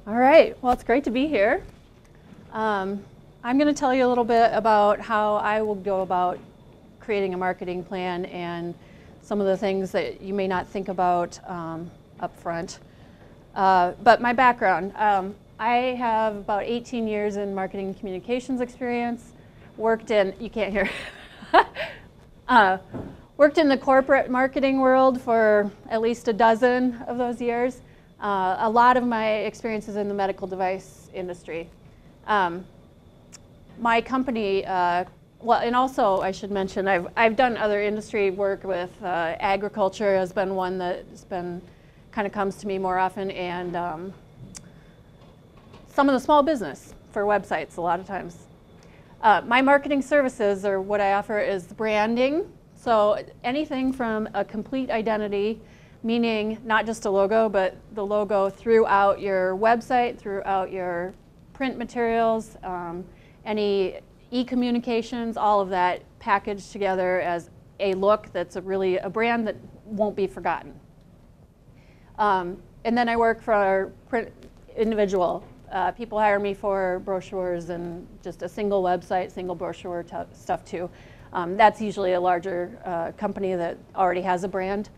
All right, well, it's great to be here. I'm going to tell you a little bit about how I will go about creating a marketing plan and some of the things that you may not think about up front. But my background, I have about 18 years in marketing and communications experience, worked in, you can't hear, worked in the corporate marketing world for at least a dozen of those years. A lot of my experience is in the medical device industry. My company, well, and also I should mention, I've done other industry work with agriculture has been one that's been kind of comes to me more often, and some of the small business for websites a lot of times. My marketing services, or what I offer, is branding. So anything from a complete identity, meaning not just a logo, but the logo throughout your website, throughout your print materials, any e-communications, all of that packaged together as a look that's really a brand that won't be forgotten. And then I work for print individual. People hire me for brochures and just a single website, single brochure stuff too. That's usually a larger company that already has a brand.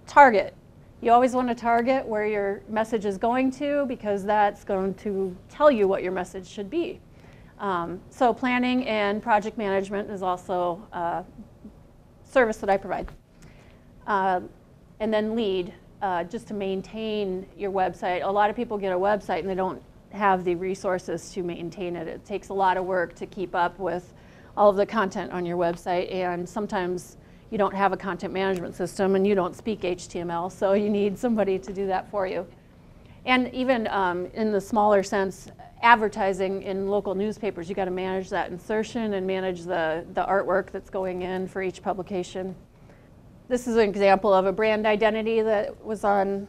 Target. You always want to target where your message is going to, because that's going to tell you what your message should be. So planning and project management is also a service that I provide. And then lead, just to maintain your website. A lot of people get a website and they don't have the resources to maintain it. It takes a lot of work to keep up with all of the content on your website, and sometimes you don't have a content management system and you don't speak HTML, so you need somebody to do that for you. And even in the smaller sense, advertising in local newspapers, you got to manage that insertion and manage the artwork that's going in for each publication. This is an example of a brand identity that was on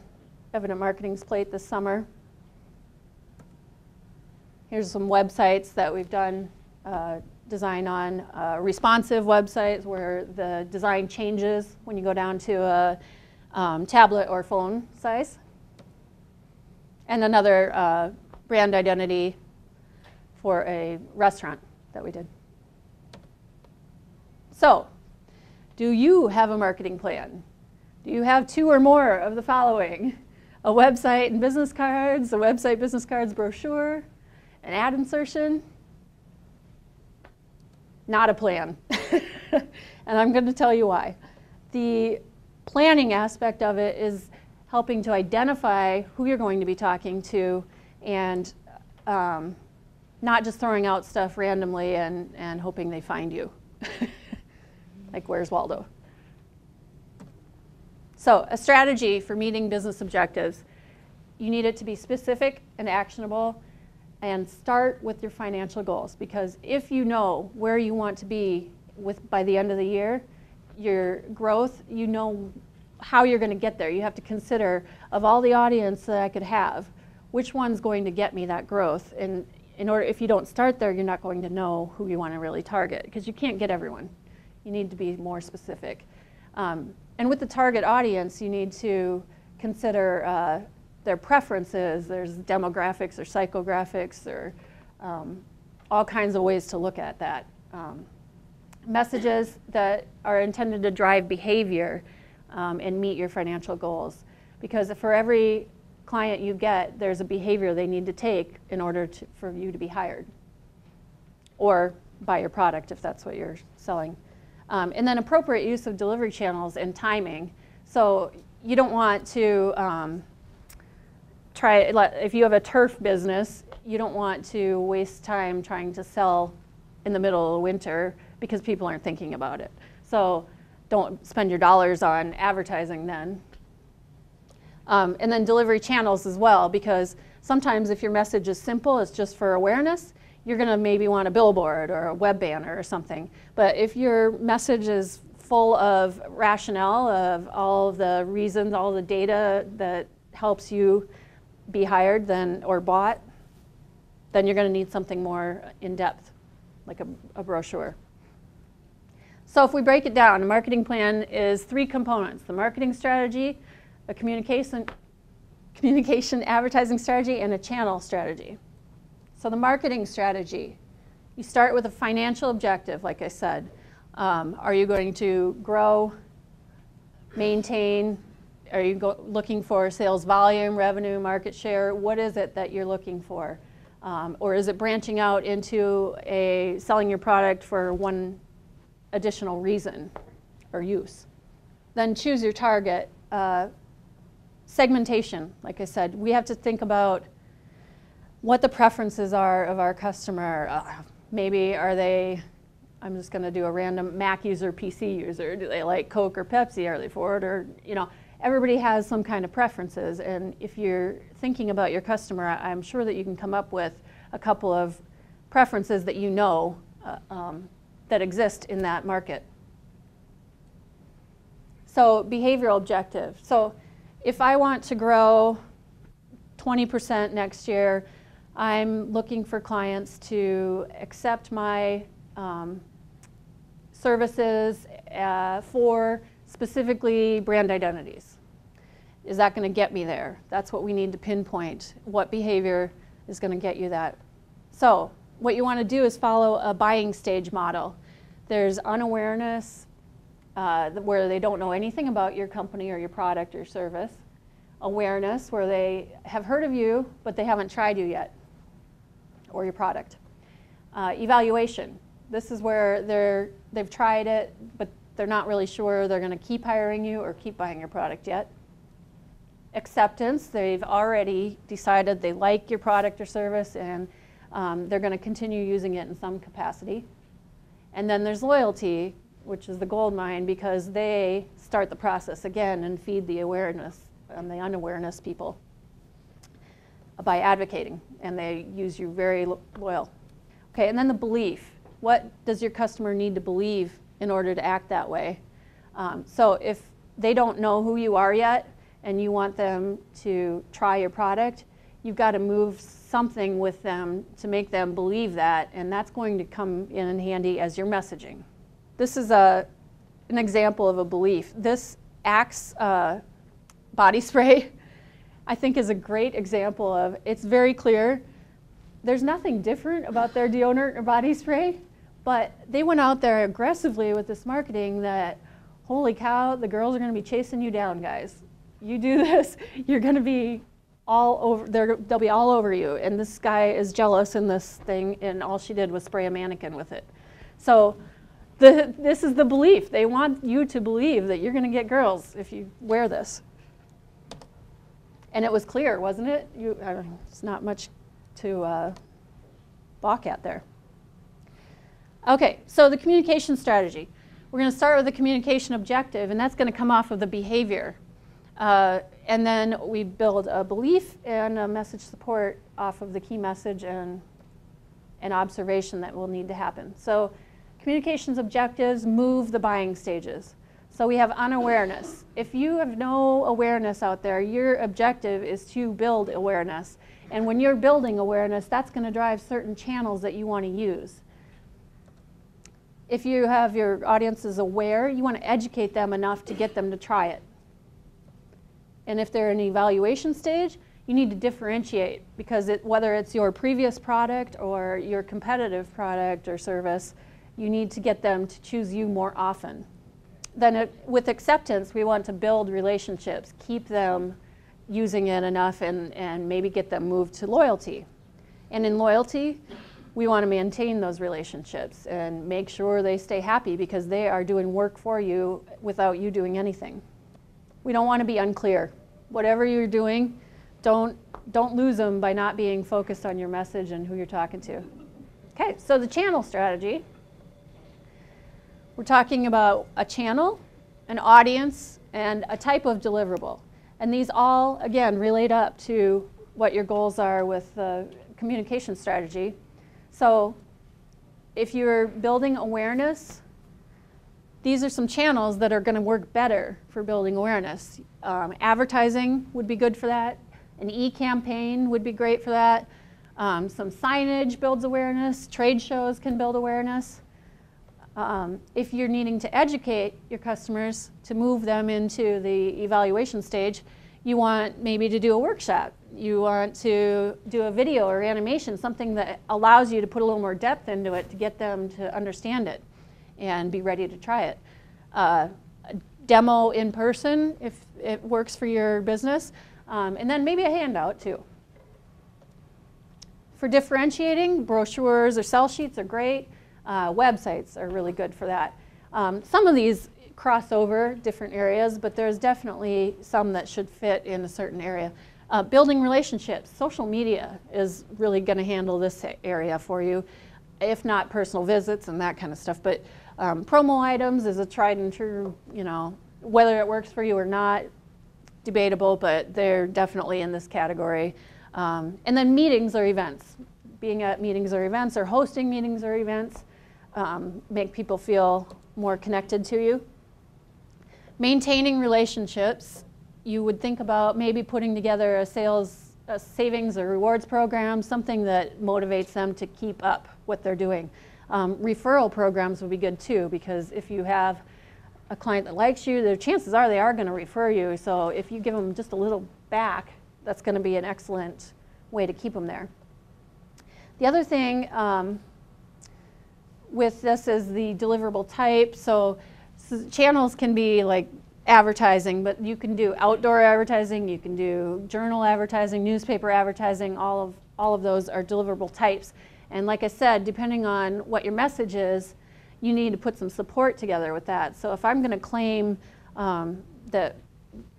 Evident Marketing's plate this summer. Here's some websites that we've done design on. Responsive websites where the design changes when you go down to a tablet or phone size. And another brand identity for a restaurant that we did. So, do you have a marketing plan? Do you have 2 or more of the following? A website and business cards, a website, business cards, brochure, an ad insertion? Not a plan. And I'm going to tell you why. The planning aspect of it is helping to identify who you're going to be talking to, and not just throwing out stuff randomly and hoping they find you. Like, where's Waldo? So a strategy for meeting business objectives. You need it to be specific and actionable, and start with your financial goals, because if you know where you want to be by the end of the year, your growth, you know how you're going to get there. You have to consider, of all the audience that I could have, which one's going to get me that growth. And if you don't start there, you're not going to know who you want to really target, because you can't get everyone. You need to be more specific. And with the target audience, you need to consider their preferences. There's demographics or psychographics or all kinds of ways to look at that. Messages that are intended to drive behavior and meet your financial goals. Because for every client you get, there's a behavior they need to take in order for you to be hired or buy your product if that's what you're selling. And then appropriate use of delivery channels and timing. So you don't want to if you have a turf business, you don't want to waste time trying to sell in the middle of winter because people aren't thinking about it. So don't spend your dollars on advertising then. And then delivery channels as well, because sometimes if your message is simple, it's just for awareness, you're going to maybe want a billboard or a web banner or something. But if your message is full of rationale, of all of the reasons, all the data that helps you be hired or bought, then you're going to need something more in-depth, like a brochure. So if we break it down, a marketing plan is 3 components: the marketing strategy, a communication communication advertising strategy and a channel strategy. So the marketing strategy, you start with a financial objective, like I said. Are you going to grow, maintain? Are you looking for sales volume, revenue, market share? What is it that you're looking for? Or is it branching out into selling your product for one additional reason or use? Then choose your target. Segmentation, like I said, we have to think about what the preferences are of our customer. Maybe are they, I'm just going to do a random Mac user, PC user. Do they like Coke or Pepsi? Are they Ford? Or, you know, everybody has some kind of preferences. And if you're thinking about your customer, I'm sure that you can come up with a couple of preferences that you know that exist in that market. So behavioral objective. So if I want to grow 20% next year, I'm looking for clients to accept my services for specifically brand identities. Is that going to get me there? That's what we need to pinpoint. What behavior is going to get you that? So what you want to do is follow a buying stage model. There's unawareness, where they don't know anything about your company or your product or service. Awareness, where they have heard of you, but they haven't tried you yet, or your product. Evaluation. This is where they've tried it, but they're not really sure they're going to keep hiring you or keep buying your product yet. Acceptance. They've already decided they like your product or service, and they're going to continue using it in some capacity. And then there's loyalty, which is the gold mine, because they start the process again and feed the awareness and the unawareness people by advocating, and they use you very loyal. Okay, and then the belief. What does your customer need to believe in order to act that way? So if they don't know who you are yet and you want them to try your product, you've got to move something with them to make them believe that, and that's going to come in handy as your messaging. This is an example of a belief. This Axe body spray, I think, is a great example of, it's very clear. There's nothing different about their deodorant or body spray, but they went out there aggressively with this marketing that, holy cow, the girls are going to be chasing you down, guys. You do this, you're going to be all over, they'll be all over you. And this guy is jealous in this thing, and all she did was spray a mannequin with it. So this is the belief. They want you to believe that you're going to get girls if you wear this. And it was clear, wasn't it? It's not much to balk at there. Okay, so the communication strategy. We're going to start with the communication objective, and that's going to come off of the behavior. And then we build a belief and a message support off of the key message and an observation that will need to happen. So communications objectives move the buying stages. So we have unawareness. If you have no awareness out there, your objective is to build awareness. And when you're building awareness, that's going to drive certain channels that you want to use. If you have your audiences aware, you want to educate them enough to get them to try it. And if they're in an evaluation stage, you need to differentiate, because whether it's your previous product or your competitive product or service, you need to get them to choose you more often. Then with acceptance, we want to build relationships, keep them using it enough, and maybe get them moved to loyalty. And in loyalty, we want to maintain those relationships and make sure they stay happy, because they are doing work for you without you doing anything. We don't want to be unclear. Whatever you're doing, don't lose them by not being focused on your message and who you're talking to. Okay, so the channel strategy. We're talking about a channel, an audience, and a type of deliverable. And these all, again, relate up to what your goals are with the communication strategy. So if you're building awareness, these are some channels that are going to work better for building awareness. Advertising would be good for that. An e-campaign would be great for that. Some signage builds awareness. Trade shows can build awareness. If you're needing to educate your customers to move them into the evaluation stage, You want maybe to do a workshop. You want to do a video or animation, something that allows you to put a little more depth into it to get them to understand it and be ready to try it. A demo in person if it works for your business, and then maybe a handout too. For differentiating, brochures or sell sheets are great. Websites are really good for that. Some of these cross over different areas, but there's definitely some that should fit in a certain area. Building relationships, social media is really going to handle this area for you, if not personal visits and that kind of stuff. But promo items is a tried and true, you know, whether it works for you or not, debatable, but they're definitely in this category. And then meetings or events. Being at meetings or events or hosting meetings or events make people feel more connected to you. Maintaining relationships, you would think about maybe putting together a savings or rewards program, something that motivates them to keep up what they're doing. Referral programs would be good too, because if you have a client that likes you, the chances are they are going to refer you. So if you give them just a little back, that's going to be an excellent way to keep them there. The other thing with this is the deliverable type. So channels can be like advertising, but you can do outdoor advertising, you can do journal advertising, newspaper advertising, all of those are deliverable types. And like I said, depending on what your message is, you need to put some support together with that. So if I'm going to claim that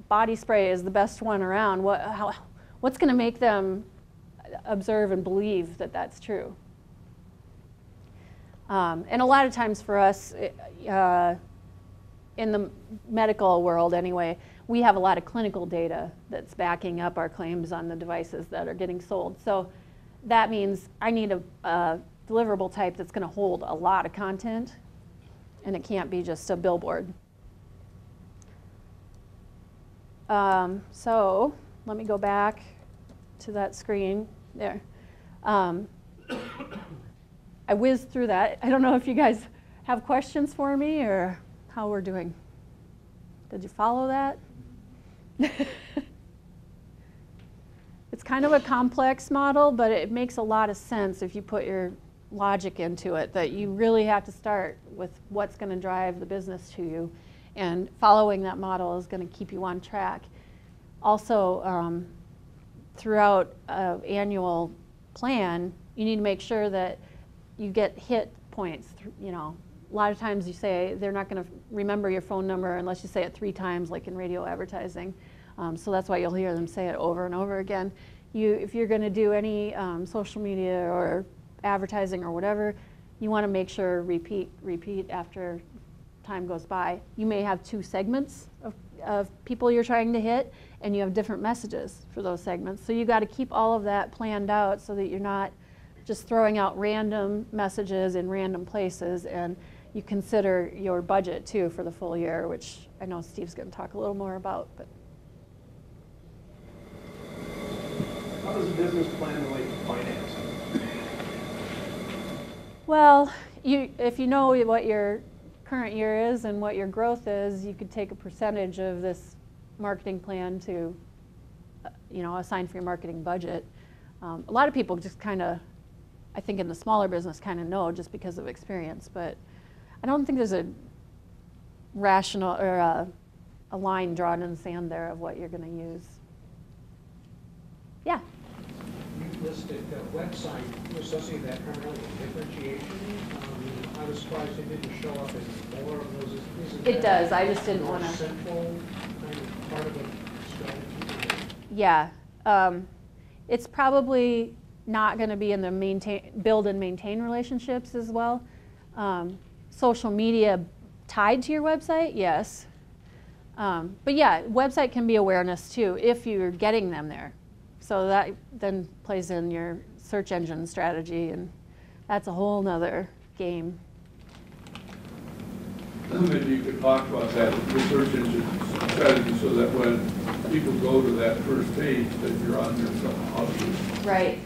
body spray is the best one around, what's going to make them observe and believe that that's true? And a lot of times for us, in the medical world anyway, we have a lot of clinical data that's backing up our claims on the devices that are getting sold. So that means I need a deliverable type that's going to hold a lot of content, and it can't be just a billboard. So let me go back to that screen there. I whizzed through that. I don't know if you guys have questions for me or how we're doing. Did you follow that? It's kind of a complex model, but it makes a lot of sense if you put your logic into it, that you really have to start with what's going to drive the business to you, and following that model is going to keep you on track. Also, throughout an annual plan, you need to make sure that you get hit points. You know, a lot of times you say they're not going to remember your phone number unless you say it 3 times, like in radio advertising. So that's why you'll hear them say it over and over again. If you're going to do any social media or advertising or whatever, you want to make sure repeat after time goes by. You may have 2 segments of people you're trying to hit, and you have different messages for those segments. So you got to keep all of that planned out so that you're not just throwing out random messages in random places, and you consider your budget too for the full year, which I know Steve's going to talk a little more about. But how does a business plan relate to financing? Well, if you know what your current year is and what your growth is, you could take a percentage of this marketing plan to, assign for your marketing budget. A lot of people just kind of, I think in the smaller business, kind of know just because of experience, but I don't think there's a rational or a line drawn in the sand there of what you're going to use. Yeah? You listed a website. You associate that primarily with differentiation. I was surprised it didn't show up in more of those. It does. I just didn't want to. Central kind of part of the strategy. Yeah. It's probably not going to be in the build and maintain relationships as well. Social media tied to your website, yes. But yeah, website can be awareness too if you're getting them there. So that then plays in your search engine strategy, and that's a whole nother game. Maybe you could talk about that, the search engine strategy, so that when people go to that first page, that you're on there somehow. Right.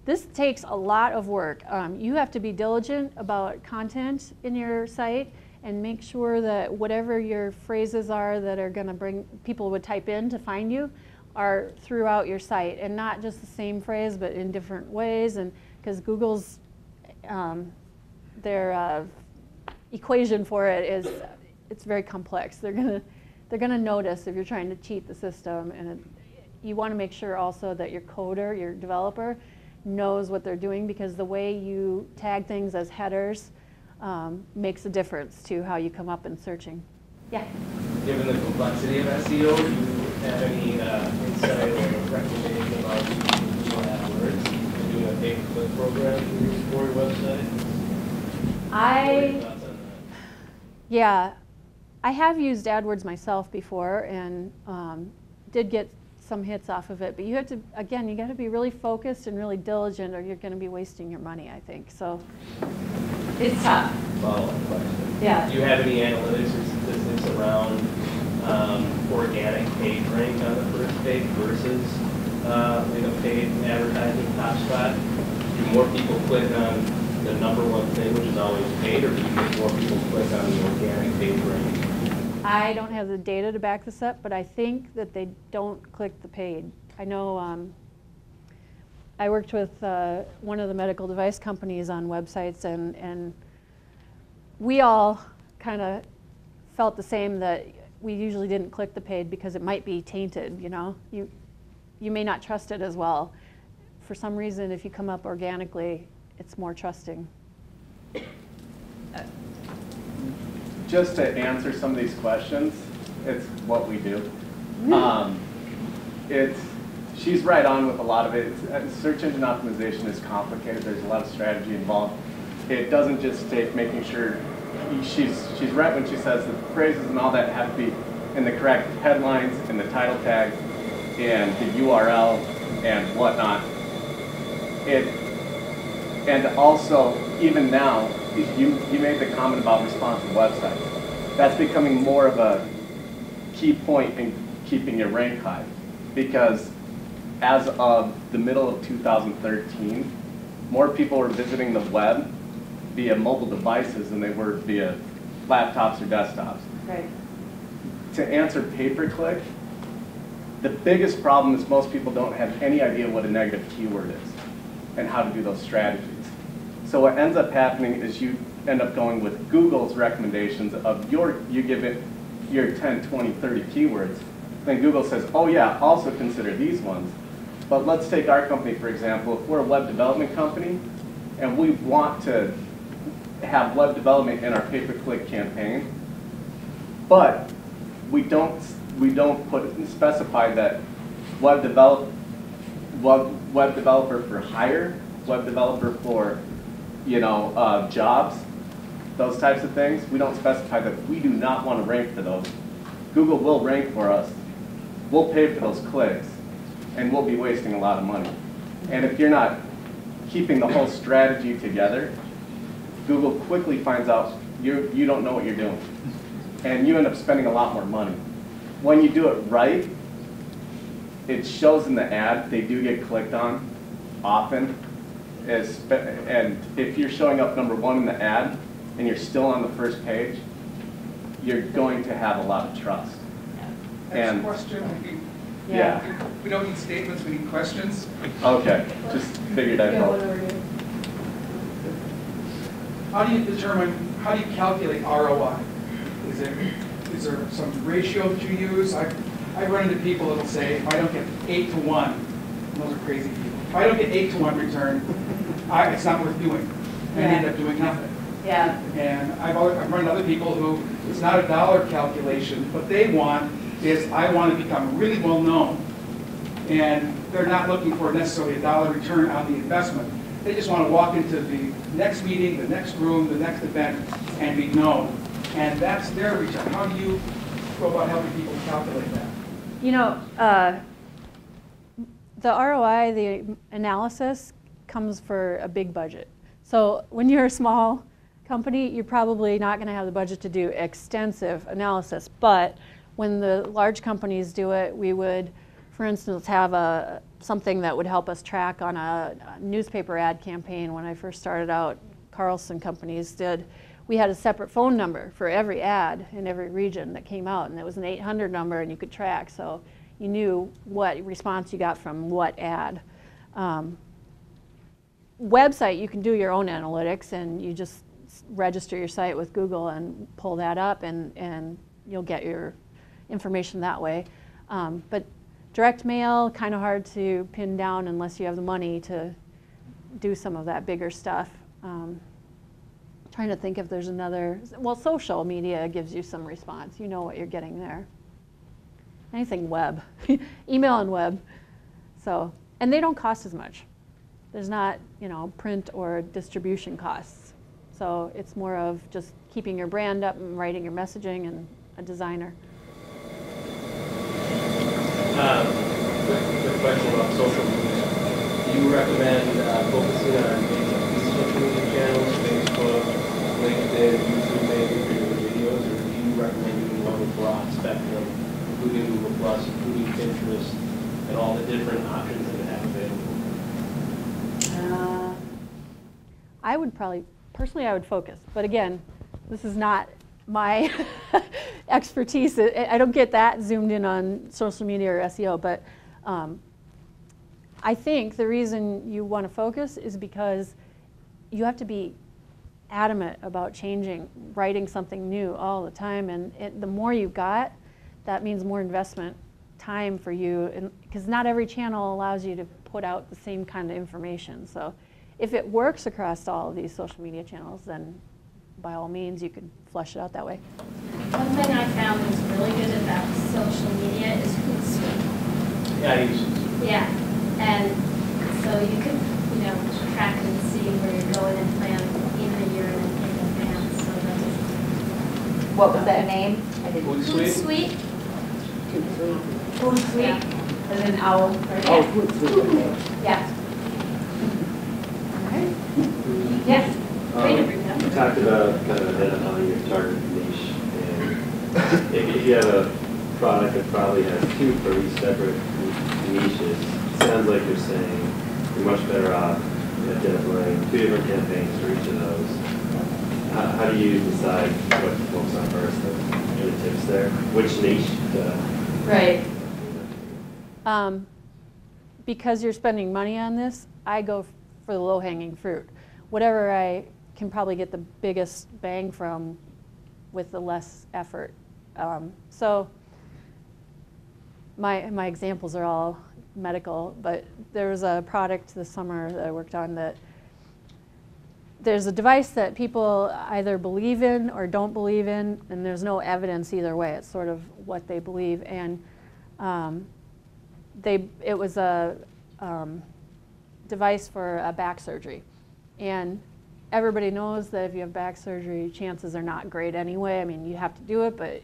This takes a lot of work. You have to be diligent about content in your site and make sure that whatever your phrases are that are going to bring people would type in to find you are throughout your site, and not just the same phrase, but in different ways. And because Google's their equation for it is, it's very complex. They're gonna notice if you're trying to cheat the system, and you want to make sure also that your coder, your developer, knows what they're doing, because the way you tag things as headers makes a difference to how you come up in searching. Yeah. Given the complexity of SEO, do you have any insight or recommendation about Google AdWords and doing a pay-per-click program for your website? Yeah, I have used AdWords myself before, and did get some hits off of it. But you have to, again, you got to be really focused and really diligent, or you're going to be wasting your money, I think. So it's tough. Follow-up question. Yeah. Do you have any analytics or statistics around organic page rank on the first page versus like a paid advertising top spot? Do more people click on the number one thing, which is always paid, or do you get more people click on the organic page rank? I don't have the data to back this up, but I think that they don't click the paid. I know I worked with one of the medical device companies on websites, and we all kind of felt the same, that we usually didn't click the paid because it might be tainted, you know? You may not trust it as well. For some reason, if you come up organically, it's more trusting. Just to answer some of these questions, it's what we do. She's right on with a lot of it. Search engine optimization is complicated. There's a lot of strategy involved. It doesn't just take making sure, she's right when she says the phrases and all that have to be in the correct headlines and the title tag and the URL and whatnot. And also, even now, you made the comment about responsive websites. That's becoming more of a key point in keeping your rank high, because as of the middle of 2013, more people were visiting the web via mobile devices than they were via laptops or desktops. Right. To answer pay-per-click, the biggest problem is most people don't have any idea what a negative keyword is and how to do those strategies. So what ends up happening is you end up going with Google's recommendations of you give it your 10, 20, 30 keywords. Then Google says, oh yeah, also consider these ones. But let's take our company, for example. If we're a web development company and we want to have web development in our pay-per-click campaign, but we don't specify that web developer for hire, web developer for jobs, those types of things. We don't specify that. We do not want to rank for those. Google will rank for us. We'll pay for those clicks, and we'll be wasting a lot of money. And if you're not keeping the whole strategy together, Google quickly finds out you don't know what you're doing, and you end up spending a lot more money. When you do it right, it shows in the ad. They do get clicked on often. And if you're showing up #1 in the ad and you're still on the first page, you're going to have a lot of trust. Next question. Yeah. We don't need statements, we need questions. Okay, just figured I'd help. How do you calculate ROI? Is there some ratio that you use? I run into people that will say, if I don't get 8 to 1, and those are crazy people. If I don't get 8 to 1 return, it's not worth doing. And I end up doing nothing. Yeah. And I've run into other people who, it's not a dollar calculation, but they want is, I want to become really well known. And they're not looking for necessarily a dollar return on the investment. They just want to walk into the next meeting, the next room, the next event, and be known. And that's their return. How do you go about helping people calculate that? You know, the ROI, the analysis, comes for a big budget. So when you're a small company, you're probably not going to have the budget to do extensive analysis. But when the large companies do it, we would, for instance, have something that would help us track on a newspaper ad campaign. When I first started out, Carlson companies did. We had a separate phone number for every ad in every region that came out, and it was an 800 number, and you could track. So you knew what response you got from what ad. Website, you can do your own analytics, and you just register your site with Google and pull that up, and you'll get your information that way. But direct mail, kind of hard to pin down unless you have the money to do some of that bigger stuff. Trying to think if there's another, well, social media gives you some response. You know what you're getting there. Anything web, email and web. So, and they don't cost as much. There's not, print or distribution costs. So it's more of just keeping your brand up and writing your messaging and a designer. Quick question about social media. Do you recommend focusing on maybe these social media channels, Facebook, LinkedIn, YouTube, maybe for your videos, or do you recommend using one broad spectrum, including Google Plus, including Pinterest, and all the different options that you have available? Personally, I would focus. But again, this is not my expertise. I don't get that zoomed in on social media or SEO, but I think the reason you want to focus is because you have to be adamant about changing, writing something new all the time, and the more you got, that means more investment time for you, because not every channel allows you to put out the same kind of information. So if it works across all of these social media channels, then by all means you can flush it out that way. One thing I found is really good about social media is Hootsuite. Yeah, I use it. Yeah, and so you can, track and see where you're going and plan even a year in advance. So that's What was that name? I didn't. Hootsuite? Hootsuite. Yeah. As an owl. Right? Oh, Hootsuite. Yeah. Okay. Yes. You talked about kind of identifying your target niche, and if you have a product that probably has two pretty separate niches, it sounds like you're saying you're much better off identifying two different campaigns for each of those. How do you decide what to focus on first? Any tips there? Which niche? Right. Because you're spending money on this, I go for the low-hanging fruit. Whatever I can probably get the biggest bang from with the less effort. So my examples are all medical, but there was a product this summer that I worked on that there's a device that people either believe in or don't believe in, and there's no evidence either way. It's sort of what they believe. And it was a device for a back surgery. And everybody knows that if you have back surgery, chances are not great anyway. I mean, you have to do it, but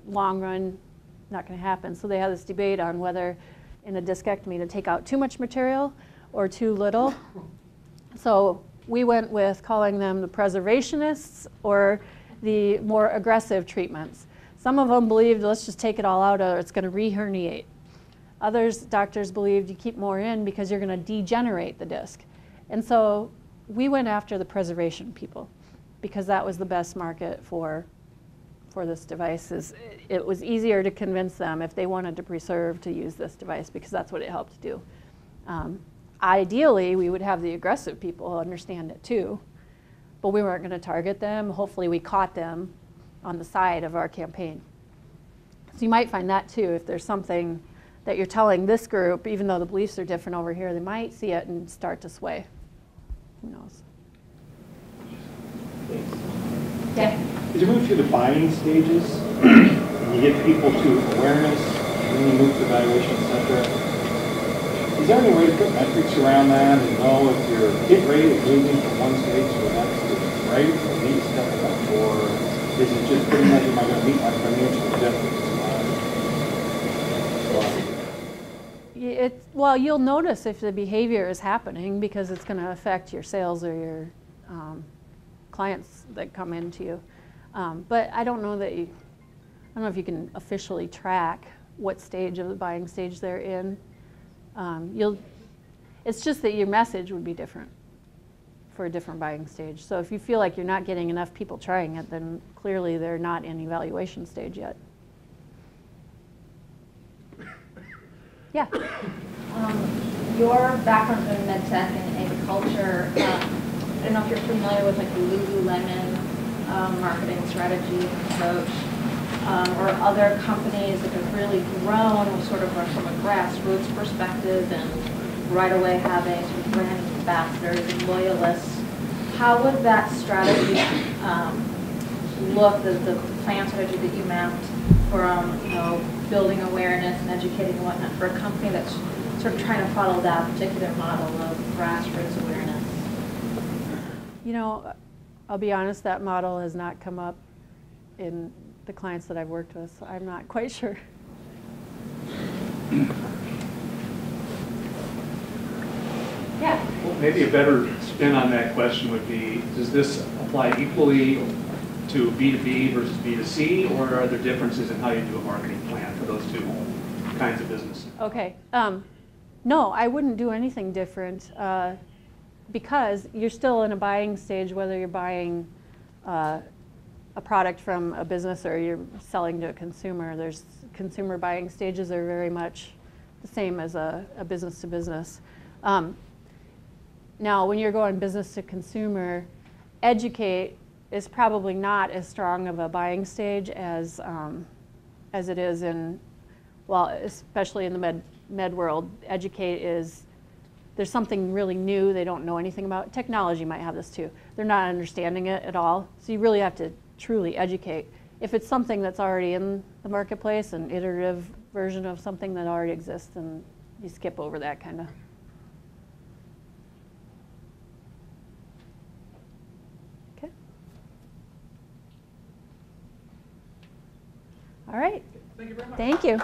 long run, not going to happen. So they had this debate on whether in a discectomy to take out too much material or too little. So we went with calling them the preservationists or the more aggressive treatments. Some of them believed, let's just take it all out or it's going to re-herniate. Others, doctors believed you keep more in because you're going to degenerate the disc. And so we went after the preservation people because that was the best market for this device. It was easier to convince them if they wanted to preserve to use this device because that's what it helped do. Ideally, we would have the aggressive people understand it too, but we weren't going to target them. Hopefully we caught them on the side of our campaign. So you might find that too, if there's something that you're telling this group, even though the beliefs are different over here, they might see it and start to sway. Who knows? Yeah. As you move through the buying stages, and you get people to awareness, and then you move to evaluation, etc., is there any way to put metrics around that and know if your hit rate is moving from one stage to the next is right, or needs stepping up, or is it just pretty much, am I going to meet my financial objectives? Well, you'll notice if the behavior is happening because it's going to affect your sales or your clients that come into you. But I don't know if you can officially track what stage of the buying stage they're in. It's just that your message would be different for a different buying stage. So if you feel like you're not getting enough people trying it, then clearly they're not in evaluation stage yet. Yeah. Your background in med tech and agriculture, I don't know if you're familiar with like the Lululemon marketing strategy and approach, or other companies that have really grown sort of from a grassroots perspective and right away having sort of brand ambassadors and loyalists. How would that strategy look, the plan strategy that you mapped from, you know, building awareness and educating and whatnot for a company that's sort of trying to follow that particular model of grassroots awareness? You know, I'll be honest, that model has not come up in the clients that I've worked with, so I'm not quite sure. Yeah. Well, maybe a better spin on that question would be, does this apply equally to B2B versus B2C, or are there differences in how you do a marketing plan for those two kinds of businesses? Okay. No, I wouldn't do anything different because you're still in a buying stage, whether you're buying a product from a business or you're selling to a consumer. There's consumer buying stages are very much the same as a business to business. Now, when you're going business to consumer, educate is probably not as strong of a buying stage as it is in, well, especially in the med world. Educate is, there's something really new they don't know anything about. Technology might have this too. They're not understanding it at all. So you really have to truly educate. If it's something that's already in the marketplace, an iterative version of something that already exists, then you skip over that kind of. Okay. All right. Thank you very much. Thank you.